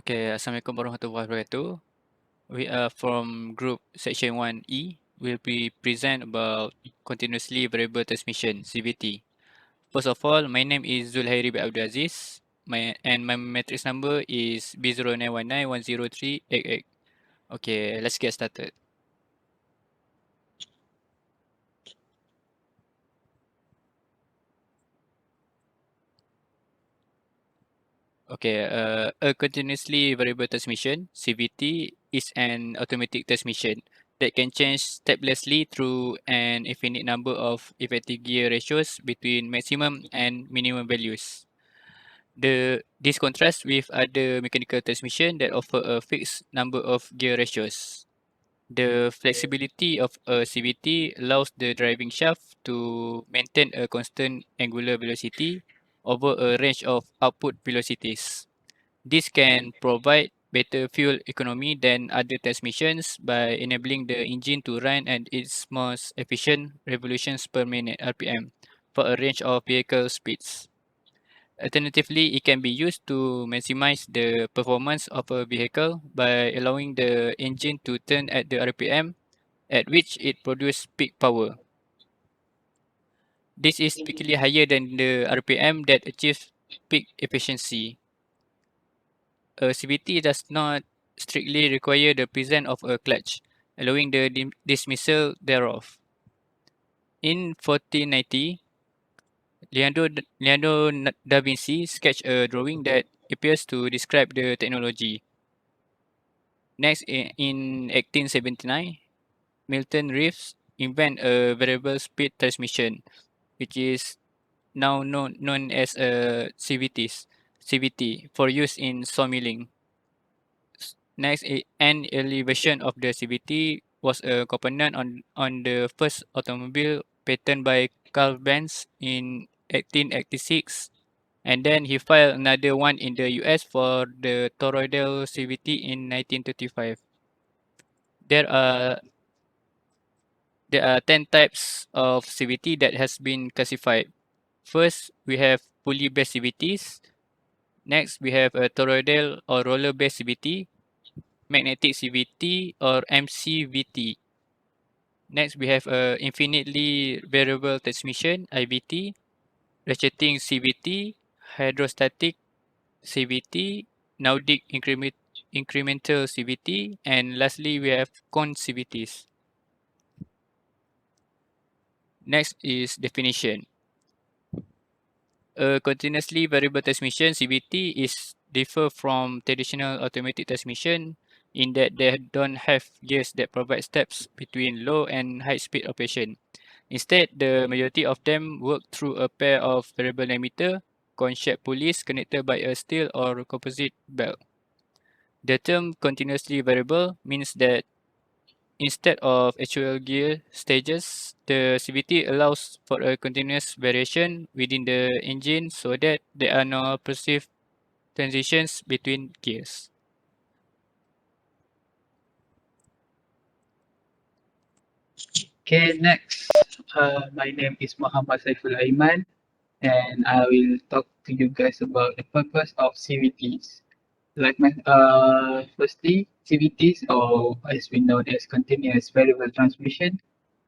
Okay, Assalamualaikum warahmatullahi wabarakatuh. We are from group section 1E. Will be present about continuously variable transmission (CVT). First of all, my name is Zulhairi bin Abdul Aziz. My matrix number is B0919103888. Okay, let's get started. Okay, a continuously variable transmission (CVT) is an automatic transmission that can change steplessly through an infinite number of effective gear ratios between maximum and minimum values. This contrasts with other mechanical transmission that offer a fixed number of gear ratios. The flexibility of a CVT allows the driving shaft to maintain a constant angular velocity over a range of output velocities. This can provide better fuel economy than other transmissions by enabling the engine to run at its most efficient revolutions per minute (RPM) for a range of vehicle speeds. Alternatively, it can be used to maximize the performance of a vehicle by allowing the engine to turn at the RPM at which it produces peak power. This is typically higher than the RPM that achieves peak efficiency. A CVT does not strictly require the presence of a clutch, allowing the dismissal thereof. In 1490, Leonardo da Vinci sketched a drawing that appears to describe the technology. Next, in 1879, Milton Reeves invented a variable speed transmission, which is now known as a CVT, for use in sawmilling. Next, an early version of the CVT was a component on the first automobile patented by Carl Benz in 1886, and then he filed another one in the US for the toroidal CVT in 1935. There are there are 10 types of CVT that has been classified. First, we have pulley-based CVTs. Next, we have a toroidal or roller-based CVT, magnetic CVT or MCVT. Next, we have a infinitely variable transmission (IVT), ratcheting CVT, hydrostatic CVT, Nordic incremental CVT, and lastly, we have cone CVTs. Next is definition. A continuously variable transmission (CVT) is differ from traditional automatic transmission in that they don't have gears that provide steps between low and high speed operation. Instead, the majority of them work through a pair of variable diameter cone-shaped pulleys connected by a steel or composite belt. The term continuously variable means that instead of actual gear stages, the CVT allows for a continuous variation within the engine so that there are no perceived transitions between gears. Okay, next. My name is Muhammad Saiful Aiman, and I will talk to you guys about the purpose of CVTs. Firstly, CVTs, or as we know as continuous variable transmission,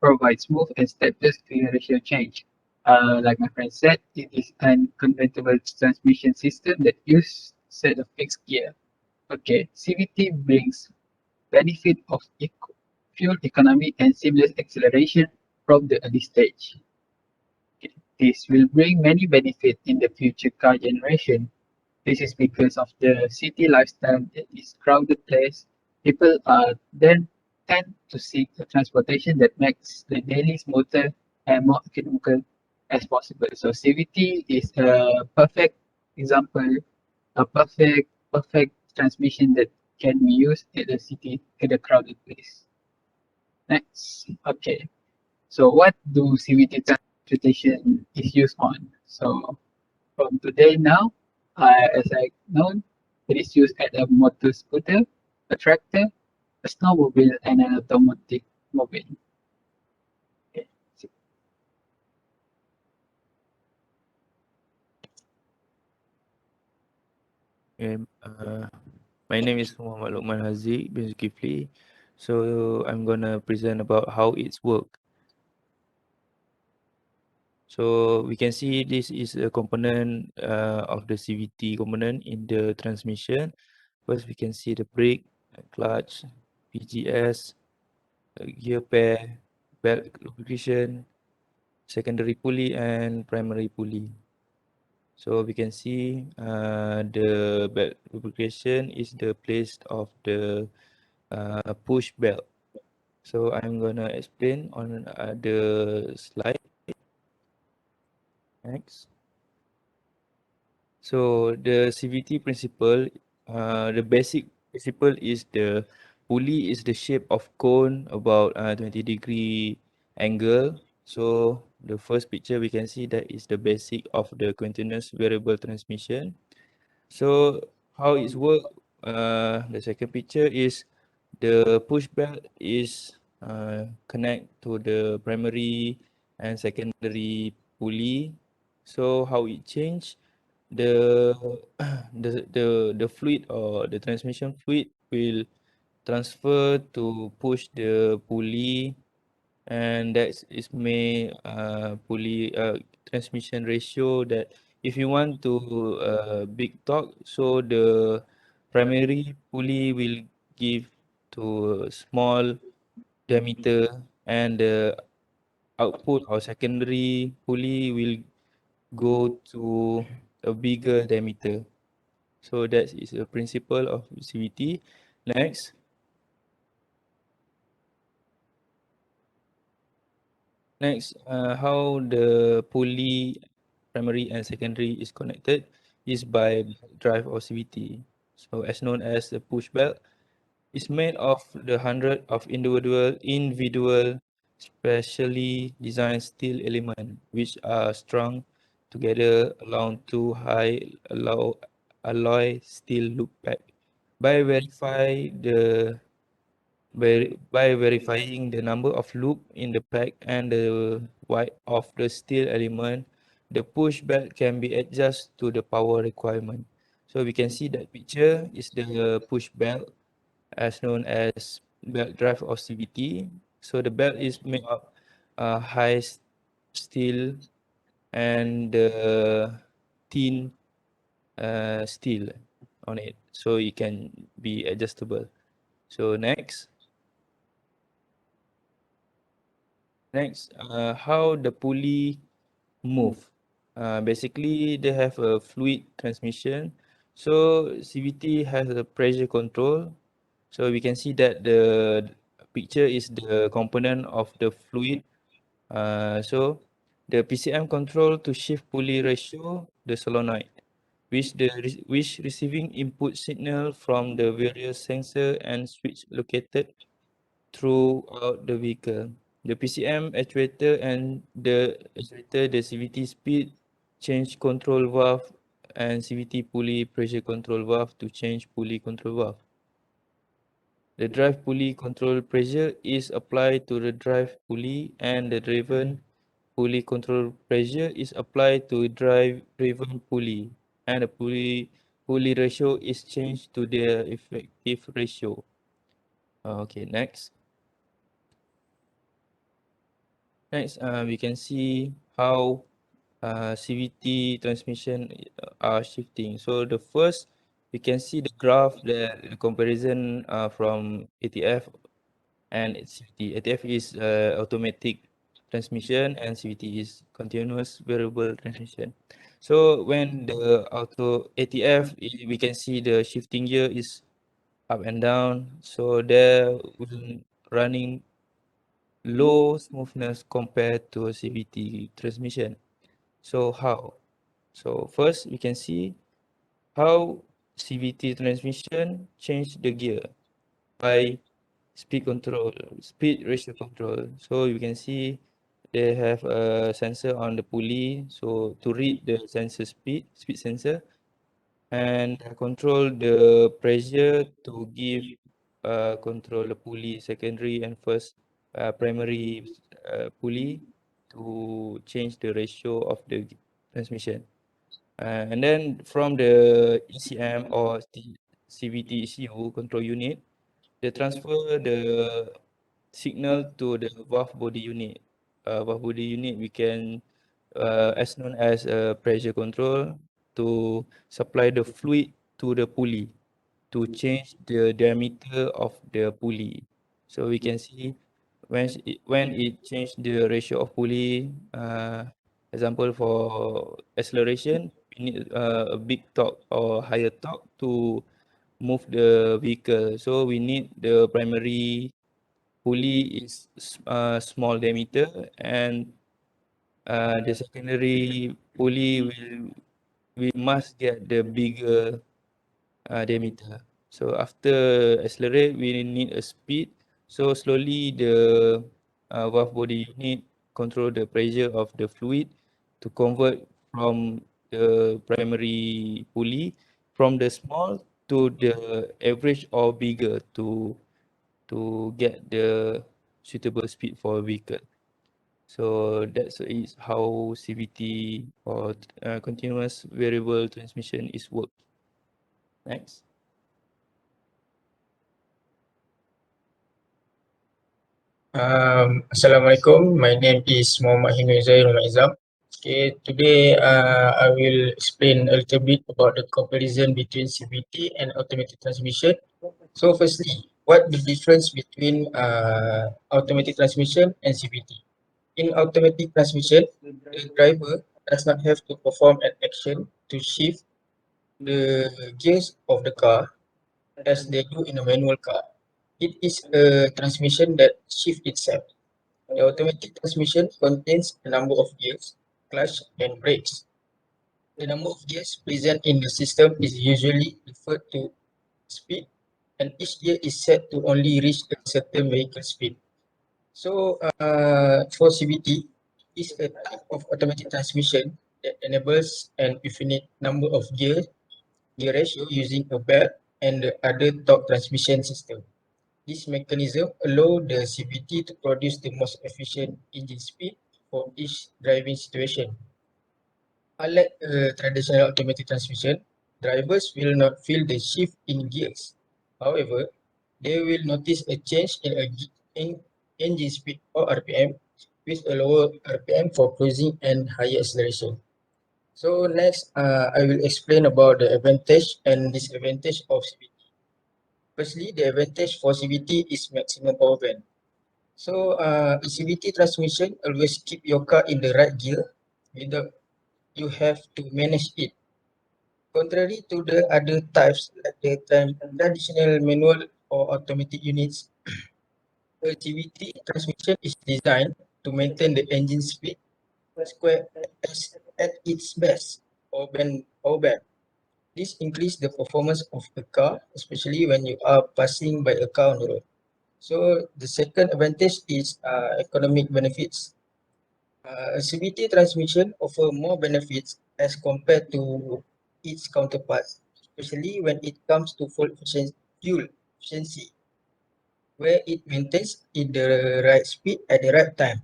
provide smooth and stepless gear ratio change. Like my friend said, it is an convertible transmission system that uses set of fixed gear. Okay, CVT brings benefit of fuel economy and seamless acceleration from the early stage. This will bring many benefits in the future car generation. This is because of the city lifestyle that is crowded place. People are then tend to seek a transportation that makes the daily smoother and more economical as possible. So CVT is a perfect example, a perfect transmission that can be used at the city at a crowded place. Next, okay. So what do CVT transportation is used on? So from today now, as I know, it is used at a motor scooter, a tractor, a snowmobile, and an automatic mobile. Okay. Okay, uh, My name is Muhammad Lokman Haziq bin Zulkifli. So I'm gonna present about how it's work. So we can see this is a component of the CVT component in the transmission. First, we can see the brake, clutch, PGS, gear pair, belt lubrication, secondary pulley, and primary pulley. So we can see the belt lubrication is the place of the push belt. So I'm gonna explain on the slide next. So the CVT principle, the basic principle is the pulley is the shape of cone about 20-degree angle. So the first picture we can see that is the basic of the continuous variable transmission. So how it's work? The second picture is the push belt is connect to the primary and secondary pulley. So how it change? The the fluid or the transmission fluid will transfer to push the pulley, and that is made pulley transmission ratio that if you want to big torque, so the primary pulley will give to a small diameter, and the output or secondary pulley will go to a bigger diameter. So that is a principle of CVT. Next, how the pulley primary and secondary is connected is by drive or CVT. So as known as the push belt is made of the hundred of individual specially designed steel element which are strung together along two high alloy steel loop pack. By verify the by verifying the number of loop in the pack and the weight of the steel element, the push belt can be adjusted to the power requirement. So we can see that picture is the push belt as known as belt drive or CVT. So the belt is made of steel and thin steel on it, so it can be adjustable. So next, how the pulley move. Basically, they have a fluid transmission. So CVT has a pressure control. So we can see that the picture is the component of the fluid. So the PCM control to shift pulley ratio, the solenoid, which receiving input signal from the various sensor and switch located throughout the vehicle. The PCM actuator and the CVT speed change control valve and CVT pulley pressure control valve to change pulley control valve. The drive pulley control pressure is applied to the drive pulley, and the driven pulley control pressure is applied to driven pulley, and the pulley ratio is changed to their effective ratio. Okay, next. Next, we can see how CVT transmission are shifting. So the first, we can see the graph, the comparison from ATF and CVT. ATF is automatic transmission and CVT is continuous variable transmission. So when the ATF, we can see the shifting gear is up and down. So there will running low smoothness compared to a CVT transmission. So how? So first we can see how CVT transmission change the gear by speed ratio control. So you can see they have a sensor on the pulley, so to read the sensor speed sensor, and control the pressure to give control the pulley secondary and first primary pulley to change the ratio of the transmission. And then from the ECM or CVT ECU control unit, they transfer the signal to the valve body unit. Valve body unit we can as known as pressure control to supply the fluid to the pulley to change the diameter of the pulley. So we can see when it change the ratio of pulley, example for acceleration, we need a big torque or higher torque to move the vehicle. So we need the primary pulley is small diameter, and the secondary pulley we must get the bigger diameter. So after accelerate, we need a speed. So slowly the valve body unit control the pressure of the fluid to convert from the primary pulley from the small to the average or bigger to get the suitable speed for a vehicle. So that's is how CVT or continuous variable transmission is work. Next. Assalamualaikum. My name is Muhammad Hindu Zairul Maizam. Okay, today I will explain a little bit about the comparison between CVT and automatic transmission. So firstly, what the difference between automatic transmission and CVT? In automatic transmission, the driver does not have to perform an action to shift the gears of the car as they do in a manual car. It is a transmission that shifts itself. The automatic transmission contains a number of gears, clutch, and brakes. The number of gears present in the system is usually referred to speed, and each gear is set to only reach a certain vehicle speed. So, for CVT, is a type of automatic transmission that enables an infinite number of gear ratio using a belt and the other torque transmission system. This mechanism allows the CVT to produce the most efficient engine speed for each driving situation. Unlike a traditional automatic transmission, drivers will not feel the shift in gears. However, they will notice a change in engine speed or RPM with a lower RPM for cruising and higher acceleration. So next, I will explain about the advantage and disadvantage of CVT. Firstly, the advantage for CVT is maximum power band. So, a CVT transmission always keep your car in the right gear without you have to manage it. Contrary to the other types like the traditional manual or automatic units, a CVT transmission is designed to maintain the engine speed square as at its best or band. This increases the performance of the car, especially when you are passing by a car on the road. So the second advantage is economic benefits. A CVT transmission offer more benefits as compared to its counterparts, especially when it comes to fuel efficiency, where it maintains in the right speed at the right time.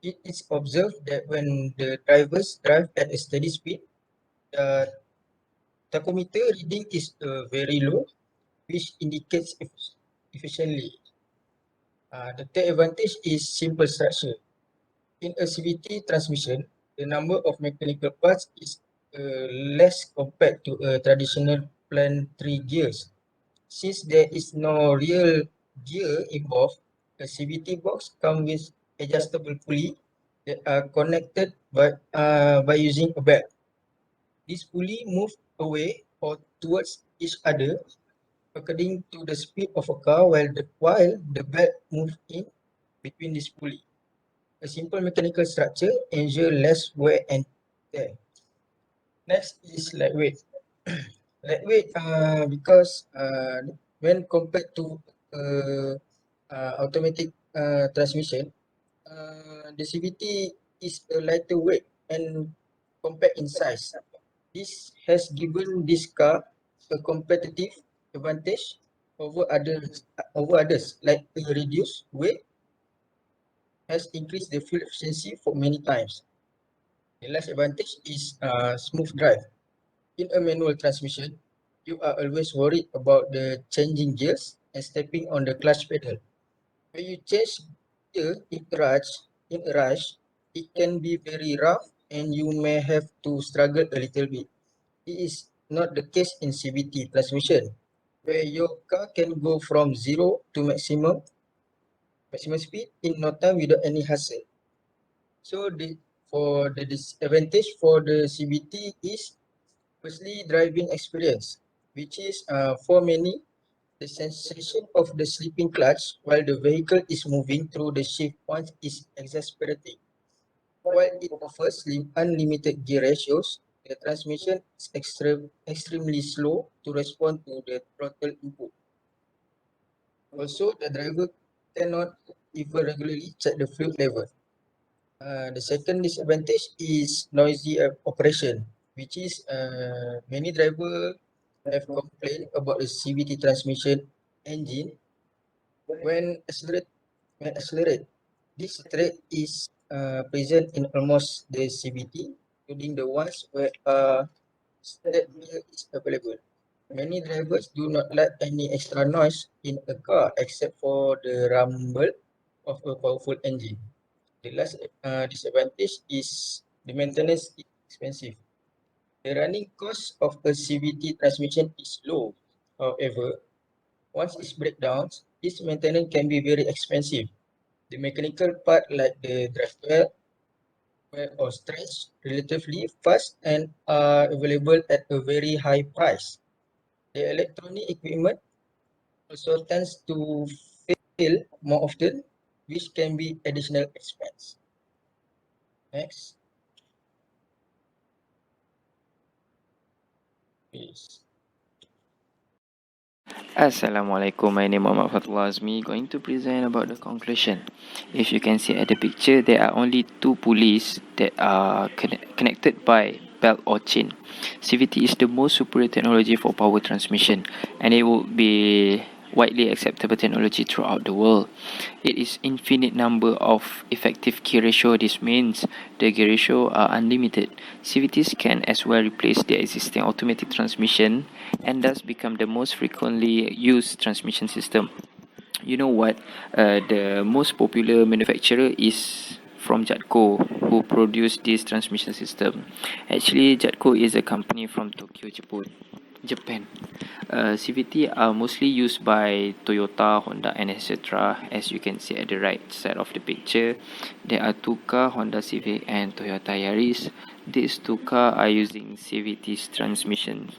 It is observed that when the drivers drive at a steady speed, the tachometer reading is very low, which indicates efficiently. The third advantage is simple structure. In a CVT transmission, the number of mechanical parts is less compared to a traditional planetary gears. Since there is no real gear involved, a CVT box comes with adjustable pulley that are connected by using a belt. This pulley move away or towards each other according to the speed of a car while the belt moves in between this pulley. A simple mechanical structure ensures less wear and tear. Next is lightweight. Lightweight because when compared to automatic transmission, the CVT is a lighter weight and compact in size. This has given this car a competitive advantage over others like a reduced weight has increased the fuel efficiency for many times. The last advantage is smooth drive. In a manual transmission, you are always worried about the changing gears and stepping on the clutch pedal. When you change gear in a rush, it can be very rough and you may have to struggle a little bit. It is not the case in CVT transmission, where your car can go from 0 to maximum speed in no time without any hassle. So for the disadvantage for the CVT is firstly driving experience, which is for many the sensation of the slipping clutch while the vehicle is moving through the shift points is exasperating. While it offers unlimited gear ratios, the transmission is extremely slow to respond to the throttle input. Also, the driver cannot even regularly check the fuel level. The second disadvantage is noisy operation, which is many drivers have complained about the CVT transmission engine when accelerate. This threat is present in almost the CVT, including the ones where step gear is available. Many drivers do not like any extra noise in a car except for the rumble of a powerful engine. The last disadvantage is the maintenance is expensive. The running cost of a CVT transmission is low. However, once it breaks down, its maintenance can be very expensive. The mechanical part like the drive wear or stretch relatively fast and are available at a very high price. The electronic equipment also tends to fail more often, which can be additional expense. Next, please. Assalamualaikum, my name is Muhammad Fatul Azmi, going to present about the conclusion. If you can see at the picture, there are only two pulleys that are connected by belt or chain. CVT is the most superior technology for power transmission, and it will be widely acceptable technology throughout the world. It is infinite number of effective gear ratio. This means the gear ratio are unlimited. CVTs can as well replace the existing automatic transmission and thus become the most frequently used transmission system. You know what? The most popular manufacturer is from Jatco, who produce this transmission system. Actually, Jatco is a company from Tokyo, Japan. CVT are mostly used by Toyota, Honda, and etc. As you can see at the right side of the picture, there are two cars, Honda Civic and Toyota Yaris. These two cars are using CVT's transmission.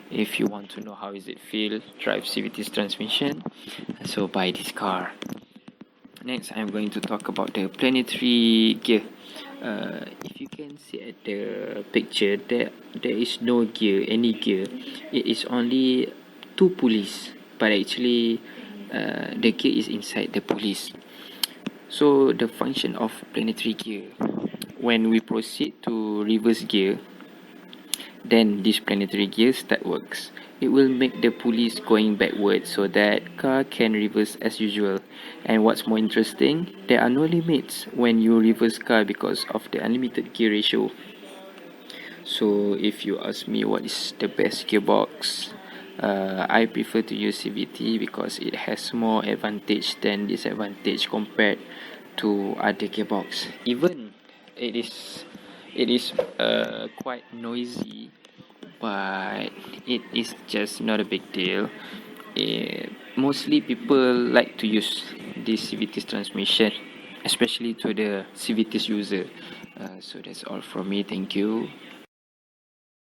If you want to know how is it feel drive CVT's transmission, so buy this car. Next, I'm going to talk about the planetary gear. If you can see at the picture, there is no gear, any gear. It is only two pulleys, but actually the gear is inside the pulleys. So the function of planetary gear, when we proceed to reverse gear, then this planetary gear start works. It will make the pulleys going backward so that car can reverse as usual. And what's more interesting, there are no limits when you reverse car because of the unlimited gear ratio. So if you ask me what is the best gearbox, I prefer to use CVT because it has more advantage than disadvantage compared to other gearbox. Even it is quite noisy, but it is just not a big deal. Mostly people like to use this CVT transmission, especially to the CVT user. So that's all from me. Thank you.